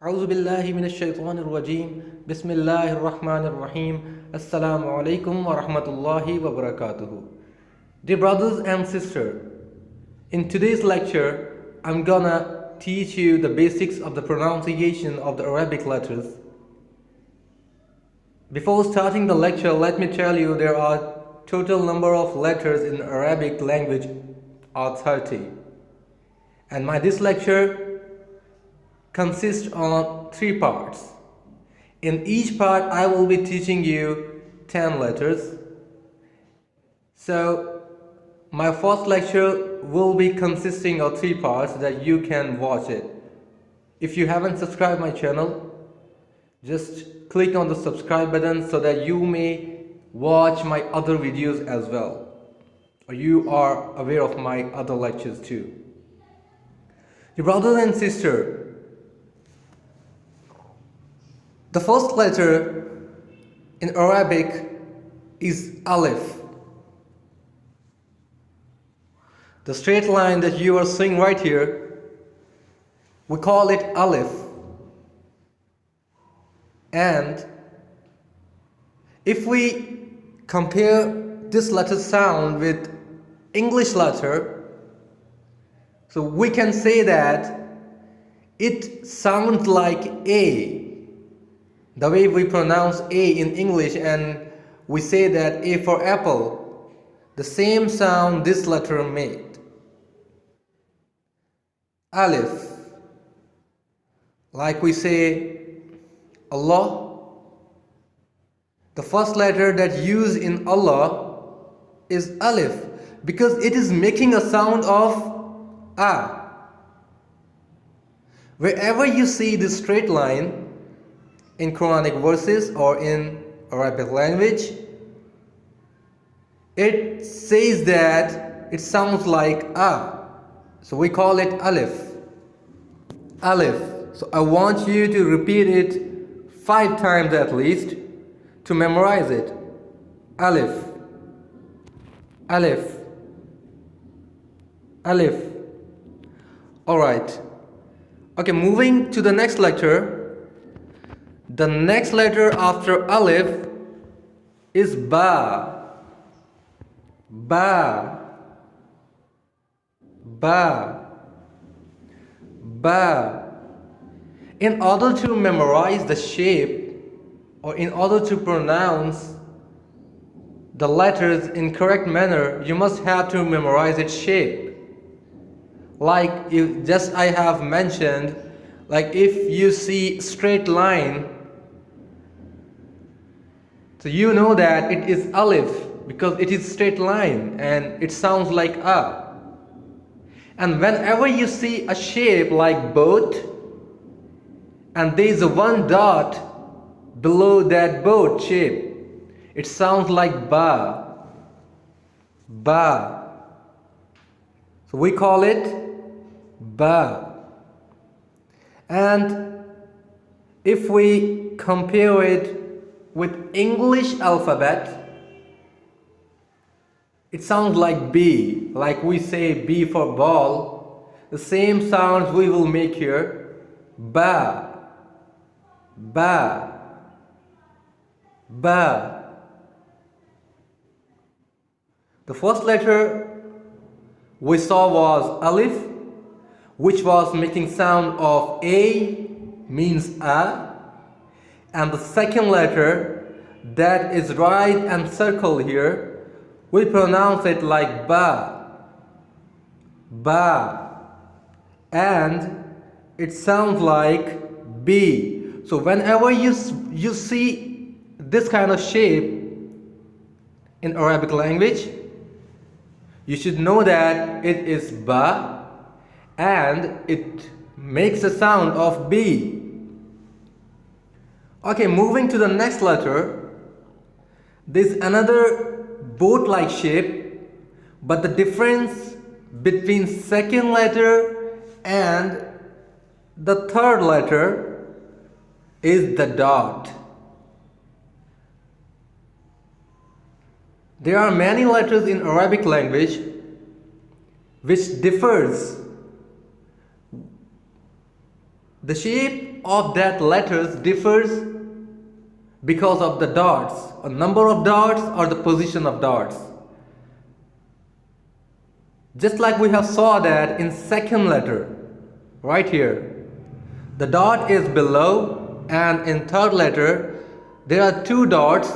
أعوذ بالله من الشيطان الرجيم بسم الله الرحمن الرحيم Assalamu alaikum wa rahmatullahi wa barakatuhu. Dear brothers and sisters, in today's lecture, I'm gonna teach you the basics of the pronunciation of the Arabic letters. Before starting the lecture, let me tell you there are total number of letters in Arabic language are 30. And this lecture consists on 3 parts. In each part, I will be teaching you 10 letters. So, my first lecture will be consisting of 3 parts that you can watch it. If you haven't subscribed my channel, just click on the subscribe button so that you may watch my other videos as well. Or you are aware of my other lectures too. Your brothers and sisters, the first letter in Arabic is Alif. The straight line that you are seeing right here, we call it Alif. And if we compare this letter sound with English letter, so we can say that it sounds like A. The way we pronounce A in English, and we say that A for apple, the same sound this letter made. Alif, like we say Allah, the first letter that used in Allah is Alif because it is making a sound of A. Wherever you see this straight line in Quranic verses or in Arabic language, it says that it sounds like A. So we call it Alif. Alif. So I want you to repeat it 5 times at least to memorize it. Alif. Alif. Alif. Alright. Okay, moving to the next letter. The next letter after Alif is Ba. Ba. Ba. Ba. In order to memorize the shape or in order to pronounce the letters in correct manner, you must have to memorize its shape. Like I have mentioned, like if you see straight line, so you know that it is Alif because it is straight line and it sounds like A. And whenever you see a shape like boat and there is a 1 dot below that boat shape, it sounds like Ba. Ba. So we call it Ba. And if we compare it with English alphabet, it sounds like B, like we say B for ball. The same sounds we will make here. Ba, ba, ba. The first letter we saw was Alif, which was making sound of A, means A. And the second letter that is right and circle here, we pronounce it like Ba. Ba. And it sounds like B. So whenever you see this kind of shape in Arabic language, you should know that it is Ba and it makes a sound of B. Okay, moving to the next letter, there's another boat-like shape, but the difference between second letter and the third letter is the dot. There are many letters in Arabic language which differs. The shape shape of that letters differs because of the dots, a number of dots or the position of dots. Just like we have saw that in second letter, right here. The dot is below, and in third letter, there are two dots,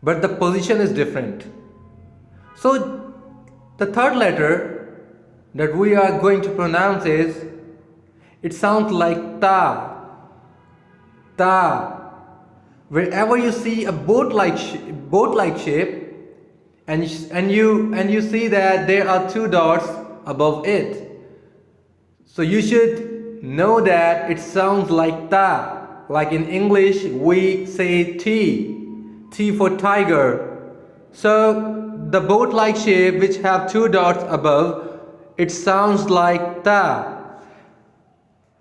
but the position is different. So the third letter that we are going to pronounce is, it sounds like ta, ta. Wherever you see a boat-like shape, and you see that there are two dots above it, so you should know that it sounds like ta. Like in English, we say T for tiger. So the boat-like shape which have two dots above, it sounds like ta.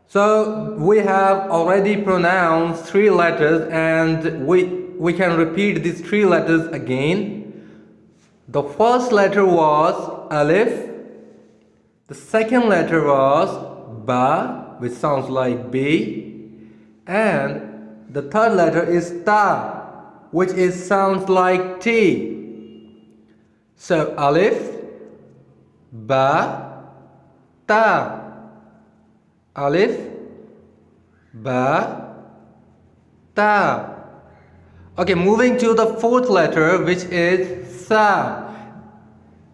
So we have already pronounced three letters, and we can repeat these three letters again. The first letter was alif. The second letter was ba, which sounds like B. And the third letter is ta, which sounds like T. So alif, ba, ta. Alif, ba, ta. Okay, moving to the fourth letter, which is sa.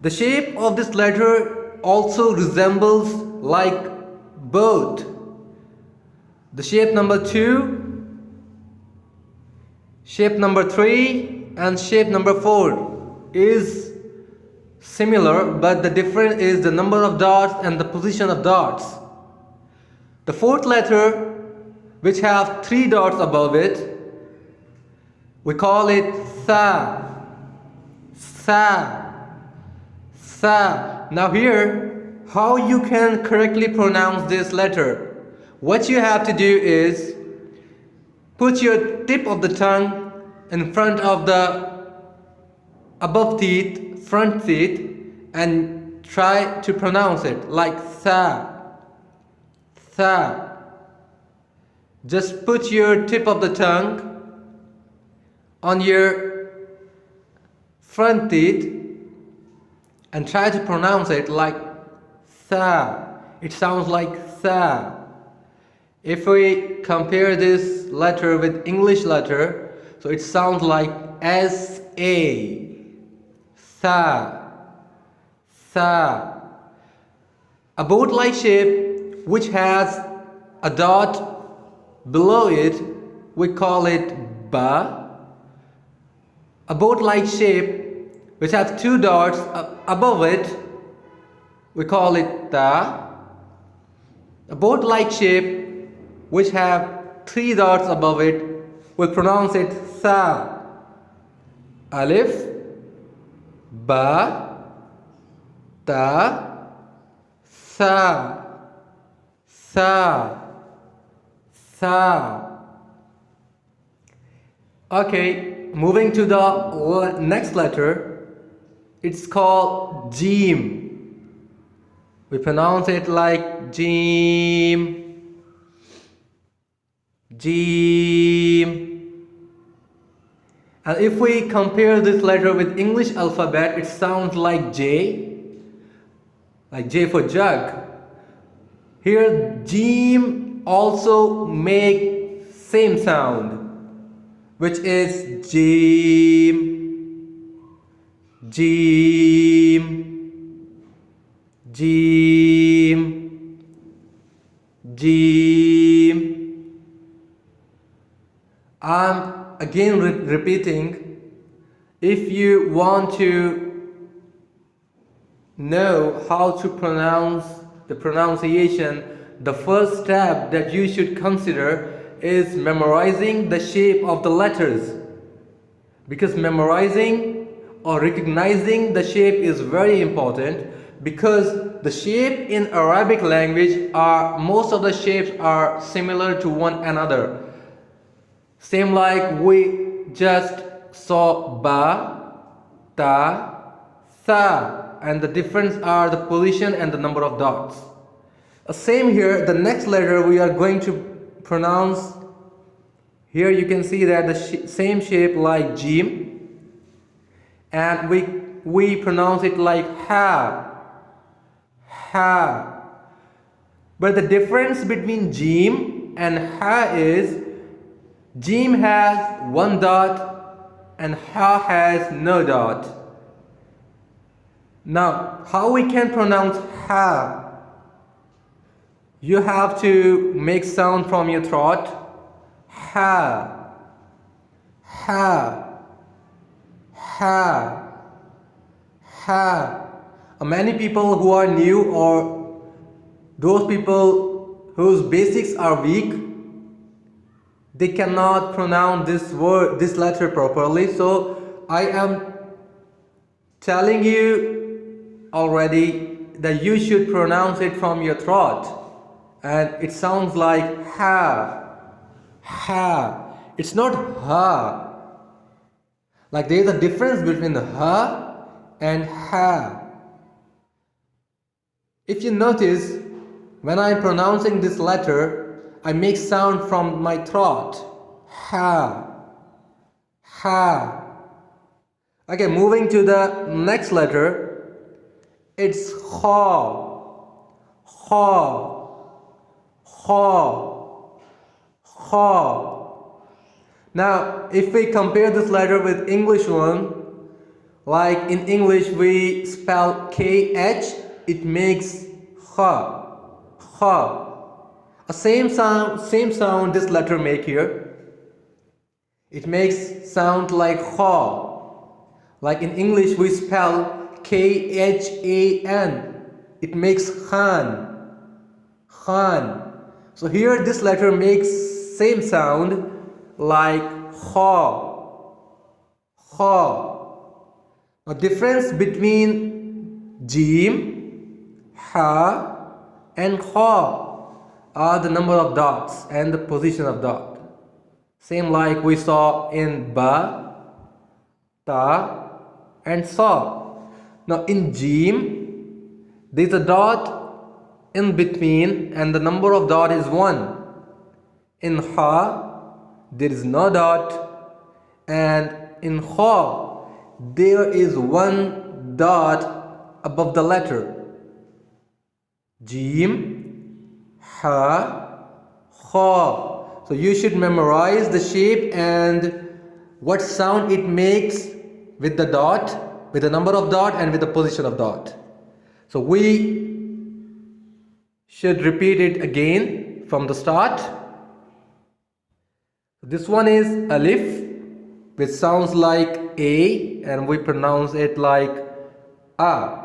The shape of this letter also resembles like boat. The shape number 2, shape number 3, and shape number 4 is similar, but the difference is the number of dots and the position of dots. The fourth letter, which have 3 dots above it, we call it sa. Sa. Sa. Now here, how you can correctly pronounce this letter? What you have to do is put your tip of the tongue in front of the above teeth, front teeth, and try to pronounce it like sa. Sa. Just put your tip of the tongue on your front teeth and try to pronounce it like sa. It sounds like sa. If we compare this letter with English letter, so it sounds like S-A. Sa. Sa. A boat-like shape which has a dot below it, we call it ba. A boat-like shape which has 2 dots above it, we call it ta. A boat-like shape which have 3 dots above it, we pronounce it sa. Alif, ba, ta, sa. Sa. Sa. Okay, moving to the next letter, it's called Jim. We pronounce it like Jim. Jim. And if we compare this letter with English alphabet, it sounds like J for jug. Here, Jim also make same sound, which is Jim, Jim, Jim, Jim. I'm again repeating. If you want to know how to pronounce the pronunciation, the first step that you should consider is memorizing the shape of the letters, because memorizing or recognizing the shape is very important, because the shape in Arabic language most of the shapes are similar to one another, same like we just saw ba, ta, sa, and the difference are the position and the number of dots. Same here, the next letter we are going to pronounce, here you can see that the same shape like jim, and we pronounce it like ha, ha. But the difference between jim and ha is jim has one dot and ha has no dot. Now, how we can pronounce ha? You have to make sound from your throat. Ha, ha, ha, ha. Many people who are new or those people whose basics are weak, they cannot pronounce this letter properly. So I am telling you already that you should pronounce it from your throat, and it sounds like ha, ha. It's not ha. Like there is a difference between the ha and ha. If you notice, when I am pronouncing this letter, I make sound from my throat. Ha, ha. Okay, moving to the next letter, it's ha, ha, ha, ha. Now, if we compare this letter with English one, like in English we spell KH, it makes ha, ha. A same sound this letter make here. It makes sound like ha. Like in English we spell KHAN. It makes khan, khan. So here this letter makes same sound like ha, ha. The difference between jim, ha and ha are the number of dots and the position of dot. Same like we saw in ba, ta and sa. Now in jim, there is a dot in between and the number of dot is 1. In ha, there is no dot, and in ha, there is 1 dot above the letter. Jim, ha, ha. So you should memorize the shape and what sound it makes with the dot, with the number of dot and with the position of dot. So we should repeat it again from the start. This one is alif, which sounds like a and we pronounce it like a.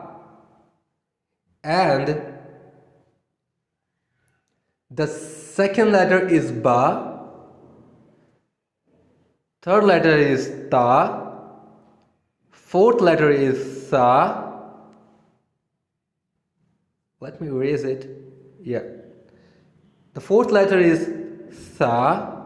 And the second letter is ba, third letter is ta, fourth letter is sa. Let me erase it. Yeah. The fourth letter is sa,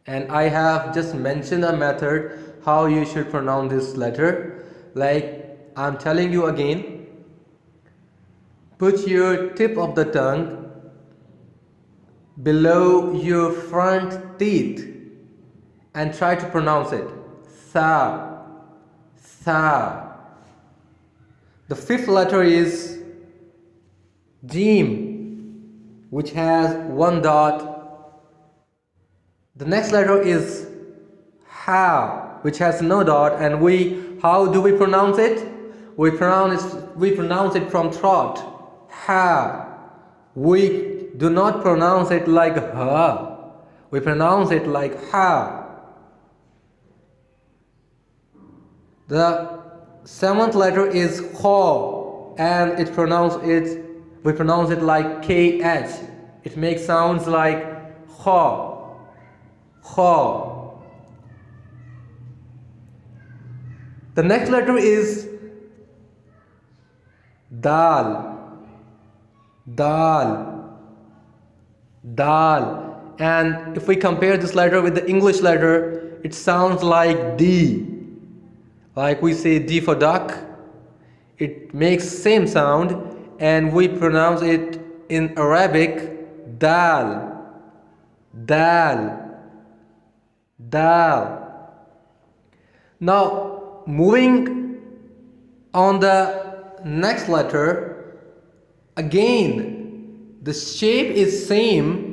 and I have just mentioned a method how you should pronounce this letter. Like I'm telling you again, put your tip of the tongue below your front teeth and try to pronounce it. Sa, sa. The fifth letter is jim, which has 1 dot. The next letter is ha, which has no dot, and how do we pronounce it? We pronounce it from throat. Ha. We do not pronounce it like ha. We pronounce it like ha. The seventh letter is kha, and we pronounce it like kh. It makes sounds like kha, kha. The next letter is dal, dal, dal. And if we compare this letter with the English letter, it sounds like D. Like we say D for duck, it makes same sound, and we pronounce it in Arabic dal, dal, dal. Now moving on the next letter, again the shape is same,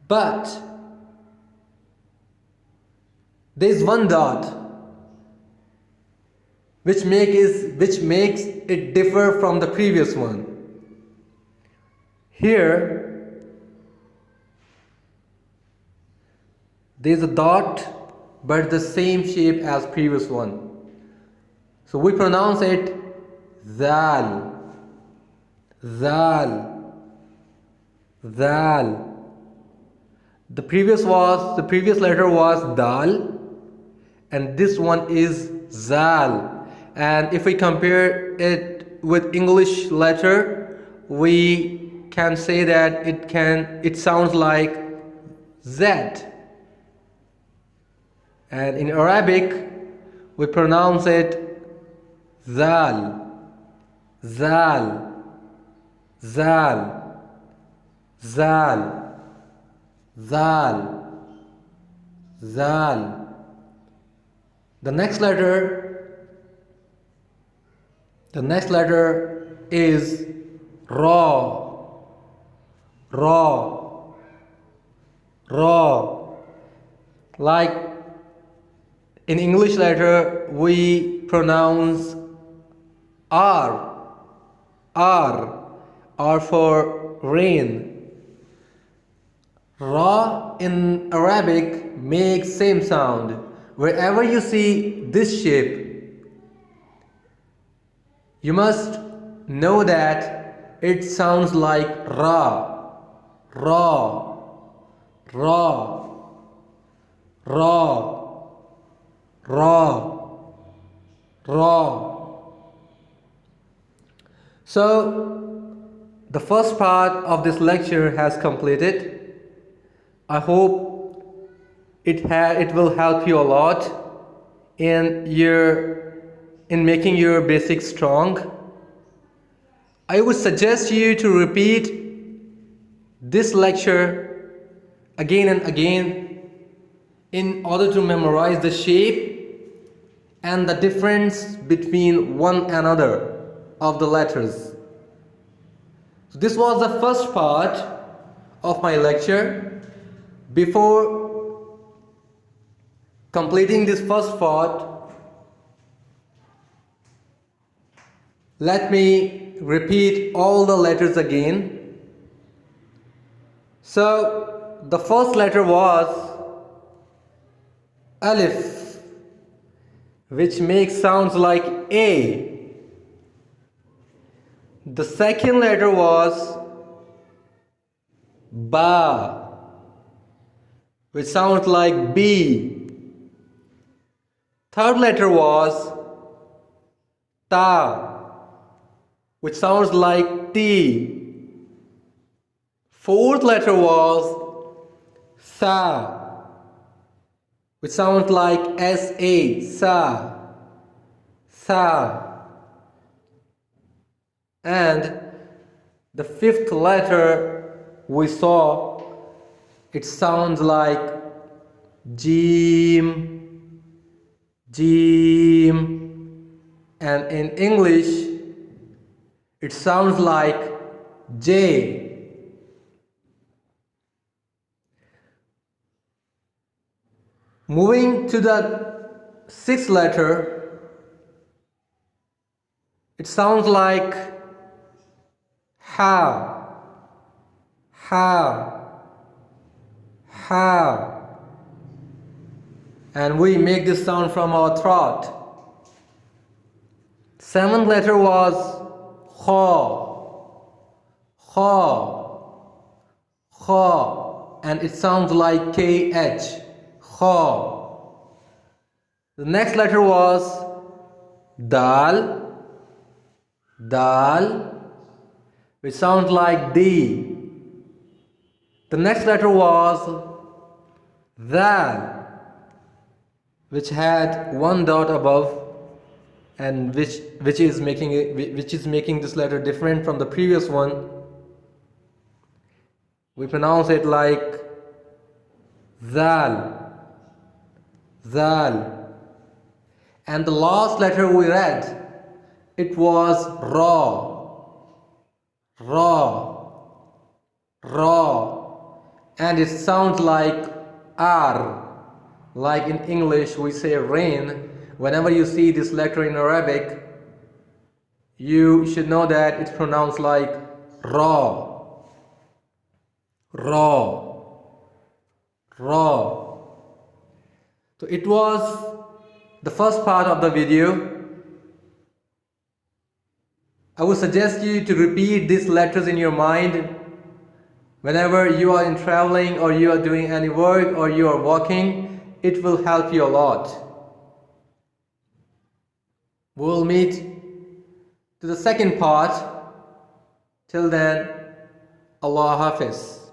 but there is one dot which makes it differ from the previous one. Here there is a dot but the same shape as previous one. So we pronounce it zal, zal, zal. The previous letter was dal, and this one is zal. And if we compare it with English letter, we can say that it sounds like Z. And in Arabic, we pronounce it zal, zal, zal, zal, zal, zal. The next letter is ra, ra, ra. Like in English letter, we pronounce R, R, R for rain. Ra in Arabic makes same sound. Wherever you see this shape, you must know that it sounds like ra, ra, ra, ra, ra, ra. So the first part of this lecture has completed. I hope it will help you a lot in making your basics strong. I would suggest you to repeat this lecture again and again in order to memorize the shape and the difference between one another of the letters. So this was the first part of my lecture. Before completing this first part, let me repeat all the letters again. So the first letter was Alif, which makes sounds like A. The second letter was Ba, which sounds like B. Third letter was Ta, which sounds like T. Fourth letter was Sa, which sounds like S-A, Sa, Sa. And the fifth letter we saw, it sounds like Jim, Jim. And in English, it sounds like J. Moving to the sixth letter, it sounds like Ha, Ha, Ha. And we make this sound from our throat. Seventh letter was Kha, Kha, Kha, and it sounds like KH, Kha. The next letter was Dal, Dal, which sounds like D. The next letter was Dal, which had one dot above, and which is making this letter different from the previous one. We pronounce it like zal, zal. And the last letter we read, it was ra, ra, ra. And it sounds like r. Like in English we say rain. Whenever you see this letter in Arabic, you should know that it's pronounced like ra, ra, ra. So it was the first part of the video. I would suggest you to repeat these letters in your mind whenever you are in traveling or you are doing any work or you are walking. It will help you a lot. We'll meet to the second part. Till then, Allah Hafiz.